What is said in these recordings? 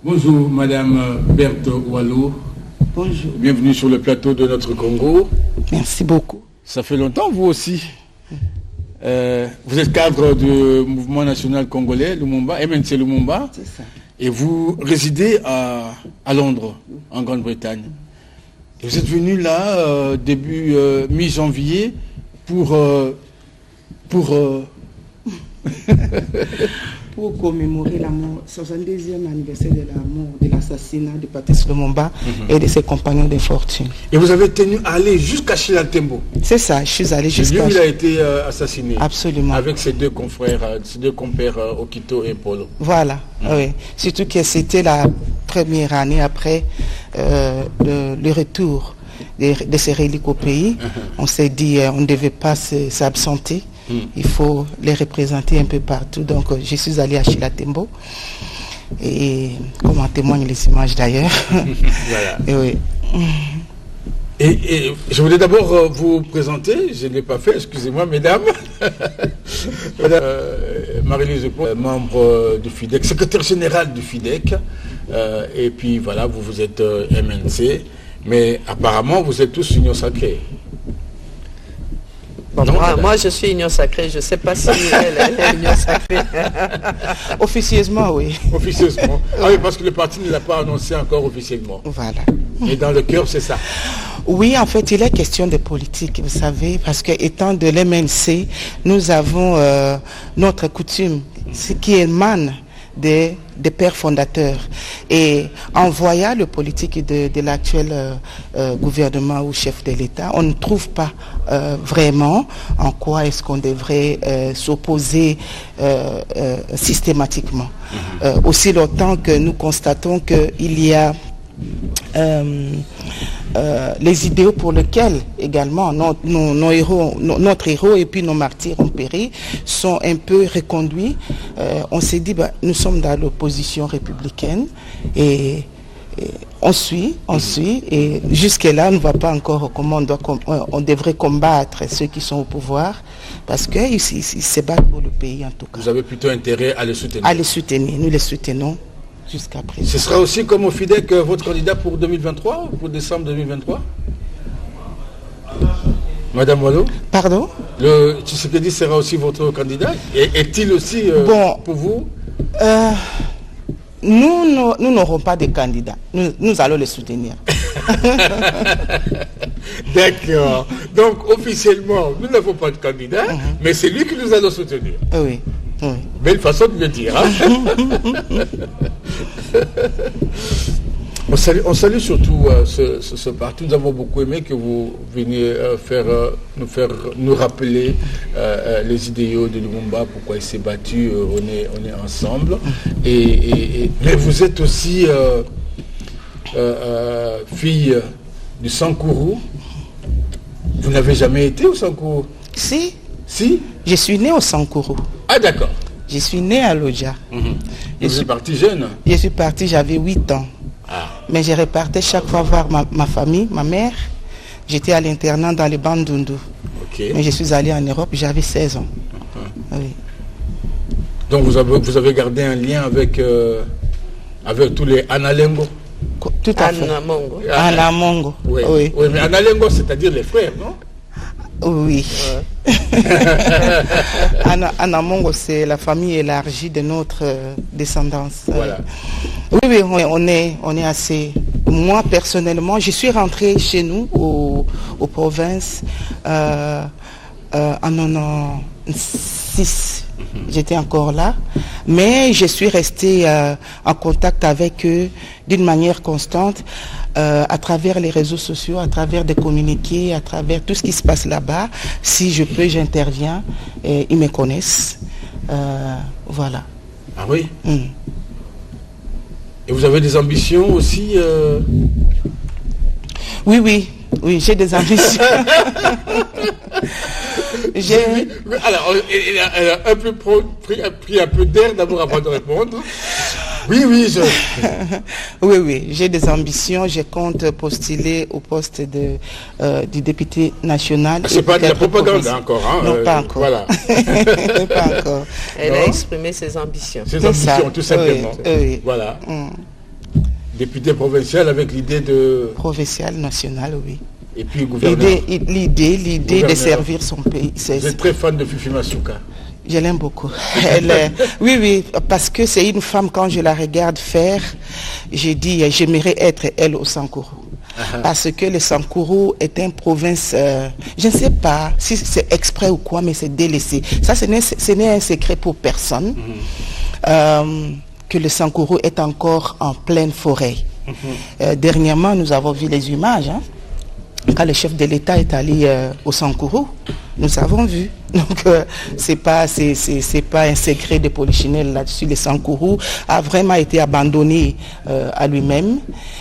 Bonjour Madame Berthe Wallo. Bonjour. Bienvenue sur le plateau de notre Congo. Merci beaucoup. Ça fait longtemps vous aussi. Vous êtes cadre du mouvement national congolais, Lumumba, MNC Lumumba. C'est ça. Et vous résidez à Londres, en Grande-Bretagne. Et vous êtes venu là, début mi-janvier, pour commémorer la mort, 62e anniversaire de la mort, de l'assassinat de Patrice Lumumba et de ses compagnons de fortune. Et vous avez tenu à aller jusqu'à Chilatembo. C'est ça, je suis allé C'est jusqu'à... lui où il a été assassiné. Absolument. Avec ses deux confrères, ses deux compères, Okito et Polo. Voilà, oui. Surtout que c'était la première année après le retour de ces reliques au pays. On s'est dit on ne devait pas s'absenter. Il faut les représenter un peu partout. Donc, je suis allé à Chilatembo. Et comme en témoignent les images d'ailleurs. Voilà. Et oui. Et je voulais d'abord vous présenter, je ne l'ai pas fait, excusez-moi mesdames. Madame Marie-Lise Pau, membre du FIDEC, secrétaire général du FIDEC. Et puis voilà, vous êtes MNC. Mais apparemment, vous êtes tous Union Sacrée. Bon, moi, je suis Union Sacrée. Je ne sais pas si elle est Union Sacrée. Officieusement, oui. Officieusement. Ah oui, parce que le parti ne l'a pas annoncé encore officiellement. Voilà. Et dans le cœur, c'est ça. Oui, en fait, il est question de politique, vous savez, parce que étant de l'MNC, nous avons notre coutume, ce qui émane des pères fondateurs. Et en voyant le politique de l'actuel gouvernement ou chef de l'État, on ne trouve pas vraiment en quoi est-ce qu'on devrait s'opposer systématiquement. Aussi longtemps que nous constatons qu'il y a les idéaux pour lesquels également notre héros et puis nos martyrs ont péri sont un peu reconduits. On s'est dit, nous sommes dans l'opposition républicaine et on suit, et jusque-là, on ne voit pas encore comment on devrait combattre ceux qui sont au pouvoir, parce qu'ils se battent pour le pays en tout cas. Vous avez plutôt intérêt à les soutenir. À les soutenir, nous les soutenons jusqu'à présent. Ce sera aussi comme au FIDEC votre candidat pour 2023, pour décembre 2023 Madame Wallo? Pardon? Le Tshisekedi sera aussi votre candidat? Est-il aussi pour vous? Nous n'aurons pas de candidats. Nous allons les soutenir. D'accord. Donc, officiellement, nous n'avons pas de candidat, mais c'est lui que nous allons soutenir. Oui. Oui. Belle façon de le dire. Hein? On salue surtout ce parti. Nous avons beaucoup aimé que vous veniez nous rappeler les idéaux de Lumumba, pourquoi il s'est battu, on est ensemble. Mais vous êtes aussi fille du Sankourou. Vous n'avez jamais été au Sankourou? Si. Si? Je suis née au Sankourou. Ah d'accord. Je suis née à Lodja. Vous êtes partie jeune? Je suis partie, j'avais 8 ans. Mais je repartais chaque fois voir ma famille, ma mère. J'étais à l'internat dans les Bandundu. Mais je suis allée en Europe, j'avais 16 ans. Oui. Donc vous avez gardé un lien avec tous les Analengo? Tout à fait. Anamongo. Oui. Oui, mais Analengo, c'est-à-dire les frères, non? Oui. Anamongo, c'est la famille élargie de notre descendance. Voilà. Oui, on est assez... Moi, personnellement, je suis rentrée chez nous, aux provinces, en 96. J'étais encore là. Mais je suis restée en contact avec eux d'une manière constante. À travers les réseaux sociaux, à travers des communiqués, à travers tout ce qui se passe là-bas. Si je peux, j'interviens. Ils me connaissent. Voilà. Ah oui? Et vous avez des ambitions aussi Oui, j'ai des ambitions. Alors, elle a un peu pris un peu d'air d'abord avant de répondre. Oui, j'ai des ambitions. Je compte postuler au poste du député national. C'est pas de la propagande encore, hein? Non, pas encore. Voilà. Pas encore. Elle a exprimé ses ambitions. Ses ambitions, tout simplement. Oui. Voilà. Député provincial avec l'idée de... Provincial, national, oui. Et puis gouverneur. L'idée de servir son pays. Vous êtes très fan de Fifi Masuka. Je l'aime beaucoup. Oui, parce que c'est une femme, quand je la regarde faire, j'ai dit, j'aimerais être elle au Sankourou. Parce que le Sankourou est une province, je ne sais pas si c'est exprès ou quoi, mais c'est délaissé. Ça, ce n'est un secret pour personne, que le Sankourou est encore en pleine forêt. Dernièrement, nous avons vu les images, hein, quand le chef de l'État est allé au Sankourou, nous avons vu. Donc, c'est pas un secret de Polichinelle là-dessus. Le Sankourou a vraiment été abandonné à lui-même.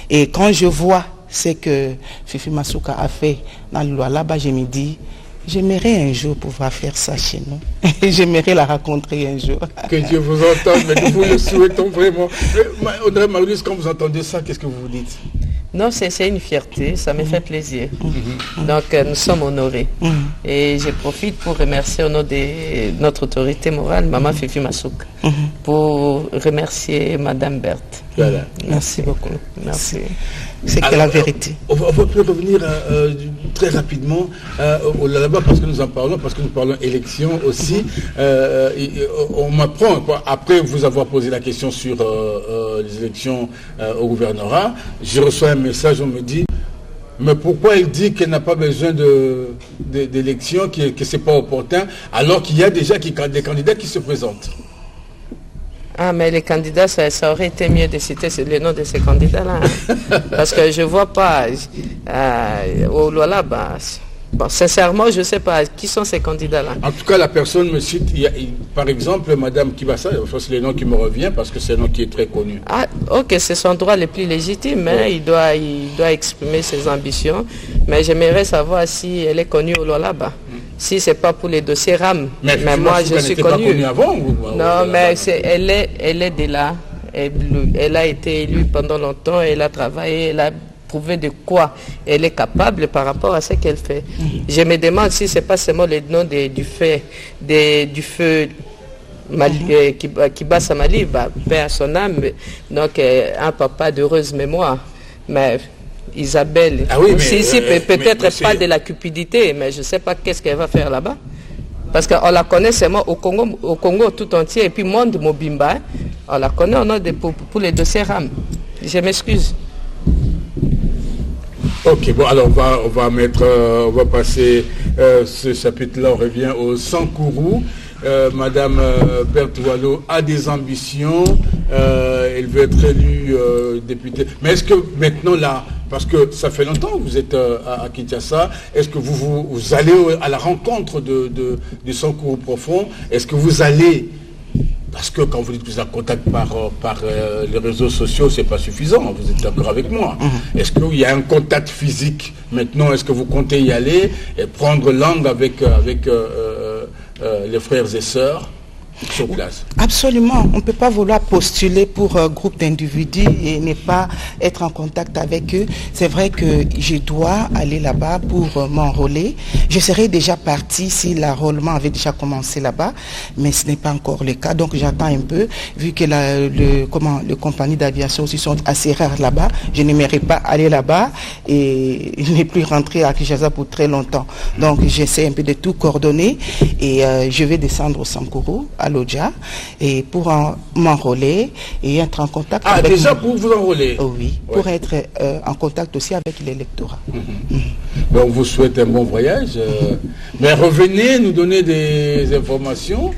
Et quand je vois ce que Fifi Masuka a fait dans le Lualaba, je me dis, j'aimerais un jour pouvoir faire ça chez nous. J'aimerais la rencontrer un jour. Que Dieu vous entende, mais nous vous le souhaitons vraiment. Audrey Marius, quand vous entendez ça, qu'est-ce que vous vous dites? Non, c'est une fierté, ça me fait plaisir. Donc, nous sommes honorés. Et je profite pour remercier au nom de notre autorité morale, Maman Fifi Masuka, pour remercier Madame Berthe. Voilà. Merci beaucoup. Merci. C'est que la vérité. On va revenir très rapidement là-bas parce que nous en parlons, parce que nous parlons élection aussi. On m'apprend, après vous avoir posé la question sur les élections au gouvernorat, je reçois un message, on me dit, mais pourquoi elle dit qu'elle n'a pas besoin d'élection, que ce n'est pas opportun, alors qu'il y a déjà des candidats qui se présentent? Ah, mais les candidats, ça aurait été mieux de citer le nom de ces candidats-là. Hein. Parce que je ne vois pas au Lualaba. Bon, sincèrement, je ne sais pas qui sont ces candidats-là. En tout cas, la personne me cite, par exemple, Madame Kibassa, c'est le nom qui me revient parce que c'est un nom qui est très connu. Ah, ok, c'est son droit le plus légitime, mais il doit exprimer ses ambitions. Mais j'aimerais savoir si elle est connue au Lualaba. Si ce n'est pas pour les dossiers RAM. Mais moi, je suis connue. Avant, non, mais elle est de là. Elle a été élue pendant longtemps, elle a travaillé, elle a prouvé de quoi elle est capable par rapport à ce qu'elle fait. Je me demande si ce n'est pas seulement le nom du feu Kibassa Mali, paix à son âme, donc un papa d'heureuse mémoire. Mais Isabelle, peut-être pas de la cupidité, mais je ne sais pas qu'est-ce qu'elle va faire là-bas. Parce qu'on la connaît seulement au Congo tout entier, et puis monde Mobimba, on la connaît pour les dossiers RAM. Je m'excuse. Ok, bon, alors on va passer ce chapitre-là, on revient au Sankourou. Madame Berthe Wallo a des ambitions, elle veut être élue députée. Mais est-ce que maintenant là, parce que ça fait longtemps que vous êtes à Kinshasa, est-ce que vous allez à la rencontre du Sankourou profond? Est-ce que vous allez, parce que quand vous dites que vous êtes en contact par les réseaux sociaux, c'est pas suffisant, vous êtes d'accord avec moi. Est-ce qu'il y a un contact physique maintenant? Est-ce que vous comptez y aller et prendre langue avec les frères et sœurs sur place? Absolument. On ne peut pas vouloir postuler pour un groupe d'individus et ne pas être en contact avec eux. C'est vrai que je dois aller là-bas pour m'enrôler. Je serais déjà partie si l'enrôlement avait déjà commencé là-bas, mais ce n'est pas encore le cas. Donc j'attends un peu, vu que les compagnies d'aviation aussi sont assez rares là-bas. Je n'aimerais pas aller là-bas et ne plus rentrer à Kinshasa pour très longtemps. Donc j'essaie un peu de tout coordonner et je vais descendre au Sankourou, à Lodja, et pour m'enrôler et être en contact avec... Ah, déjà pour vous enrôler? Oh, oui, pour être en contact aussi avec l'électorat. Ben, on vous souhaite un bon voyage. Mais revenez nous donner des informations.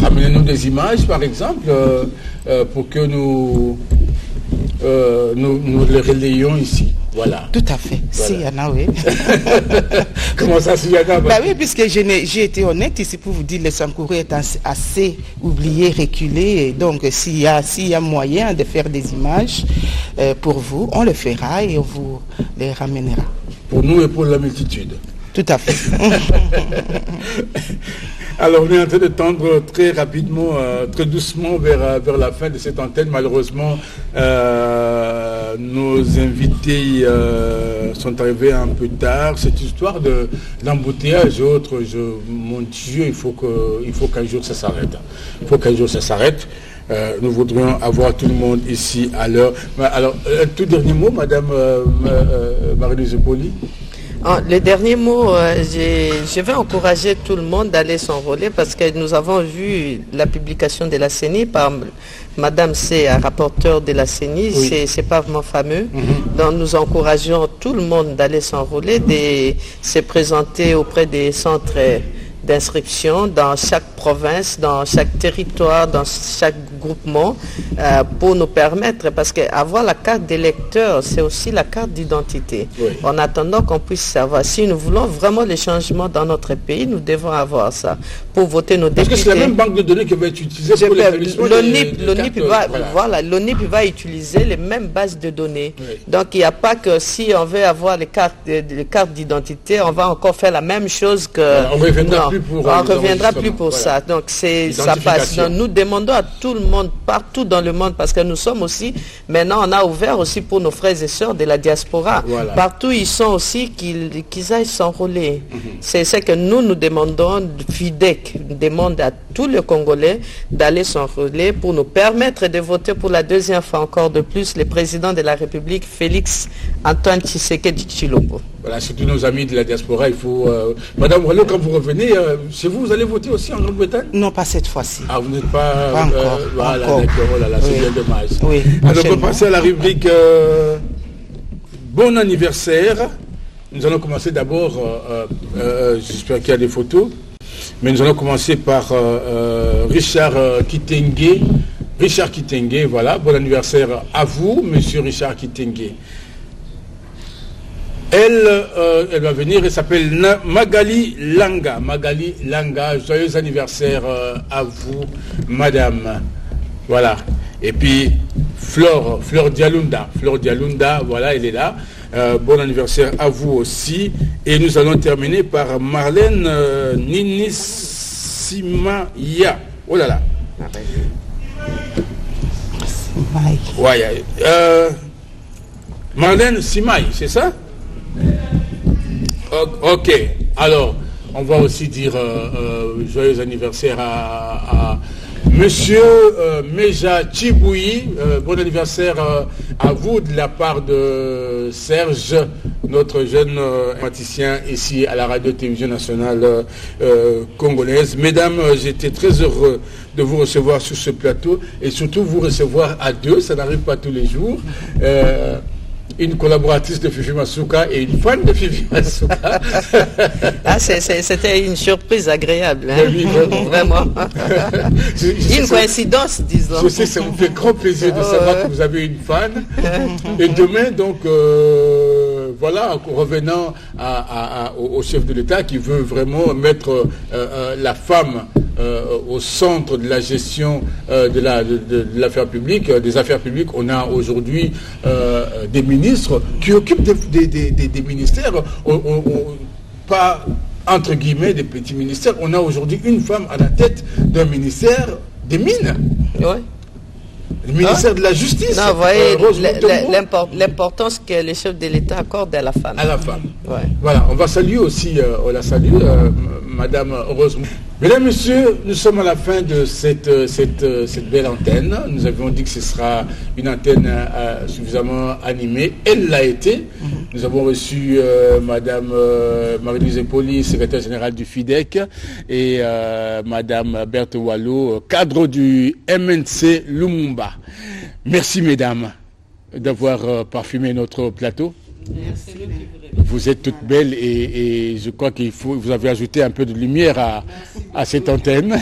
Ramenez-nous des images, par exemple, pour que nous les relayions ici. Voilà. Tout à fait. Voilà. Si, Yana, oui. Comment ça, si, Yana? Bah oui, puisque j'ai été honnête ici pour vous dire que le Sankourou est assez oublié, reculé. Et donc, s'il y a moyen de faire des images pour vous, on le fera et on vous les ramènera. Pour nous et pour la multitude. Tout à fait. Alors, on est en train de tendre très rapidement, très doucement vers la fin de cette antenne. Malheureusement, nos invités sont arrivés un peu tard. Cette histoire d'embouteillage et autres, mon Dieu, il faut qu'un jour ça s'arrête. Il faut qu'un jour ça s'arrête. Nous voudrions avoir tout le monde ici à l'heure. Alors, un tout dernier mot, Madame Marie-Louise Poli. Le dernier mot, je vais encourager tout le monde d'aller s'enrôler parce que nous avons vu la publication de la CENI par Madame C, rapporteur de la CENI, oui. C'est pas vraiment fameux. Donc nous encourageons tout le monde d'aller s'enrôler, de se présenter auprès des centres d'inscription dans chaque province, dans chaque territoire, dans chaque groupement, pour nous permettre, parce qu'avoir la carte d'électeur, c'est aussi la carte d'identité. Oui. En attendant qu'on puisse savoir, si nous voulons vraiment les changements dans notre pays, nous devons avoir ça, pour voter nos députés. Parce que c'est la même banque de données qui va être utilisée pour l'ONIP va utiliser les mêmes bases de données. Oui. Donc il n'y a pas que si on veut avoir les cartes d'identité, on va encore faire la même chose que... Voilà, on ne reviendra plus pour ça. Donc ça passe. Donc, nous demandons à tout le monde, partout dans le monde, parce que nous sommes aussi, maintenant on a ouvert aussi pour nos frères et sœurs de la diaspora. Voilà. Partout ils sont aussi, qu'ils aillent s'enrôler. C'est ce que nous demandons, FIDEC demande à tous les Congolais d'aller s'enrôler pour nous permettre de voter pour la deuxième fois encore de plus le président de la République, Félix Antoine Tshisekedi Tshilombo. Voilà, surtout nos amis de la diaspora, il faut... Madame Wallo, quand vous revenez, chez vous, vous allez voter aussi en Grande-Bretagne? Non, pas cette fois-ci. Ah, vous n'êtes pas... encore. Voilà, d'accord, oh là là, c'est bien dommage. Oui, alors, on va passer à la rubrique Bon anniversaire. Nous allons commencer d'abord, j'espère qu'il y a des photos, mais nous allons commencer par Richard Kitenge. Richard Kitenge, voilà, bon anniversaire à vous, monsieur Richard Kitenge. Elle va venir, elle s'appelle Magali Langa. Magali Langa, joyeux anniversaire à vous, madame. Voilà. Et puis, Flore Dialunda. Flore Dialunda, voilà, elle est là. Bon anniversaire à vous aussi. Et nous allons terminer par Marlène Ninisimaya. Oh là là. Ouais, Marlène Simaï, c'est ça? Ok, alors on va aussi dire joyeux anniversaire à monsieur Meja Chiboui. Bon anniversaire à vous de la part de Serge, notre jeune informaticien ici à la radio-télévision nationale congolaise. Mesdames, j'étais très heureux de vous recevoir sur ce plateau et surtout vous recevoir à deux, ça n'arrive pas tous les jours. Une collaboratrice de Fifi Masuka et une fan de Fifi Masuka. Ah, c'était une surprise agréable. Hein? Oui, vraiment. Une coïncidence, disons. Je sais, ça vous fait grand plaisir de savoir que vous avez une fan. Et demain, donc, voilà, revenant au chef de l'État qui veut vraiment mettre la femme au centre de la gestion de l'affaire publique, des affaires publiques. On a aujourd'hui des ministres qui occupent des ministères, pas entre guillemets des petits ministères. On a aujourd'hui une femme à la tête d'un ministère des mines. Ouais. Le ministère de la Justice. Non, vous voyez l'importance que le chef de l'État accorde à la femme. À la femme. Ouais. Voilà, on va saluer aussi, on la salue, Madame Rose. Mesdames, Messieurs, nous sommes à la fin de cette belle antenne. Nous avions dit que ce sera une antenne suffisamment animée. Elle l'a été. Nous avons reçu Madame Marie-Louise Poli, secrétaire générale du FIDEC, et Madame Berthe Wallo, cadre du MNC Lumumba. Merci, mesdames, d'avoir parfumé notre plateau. Merci. Vous êtes toutes belles et je crois vous avez ajouté un peu de lumière à cette antenne.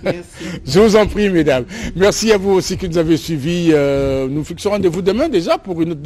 Merci. Je vous en prie, mesdames. Merci à vous aussi qui nous avez suivis. Nous fixons rendez-vous demain déjà pour une autre...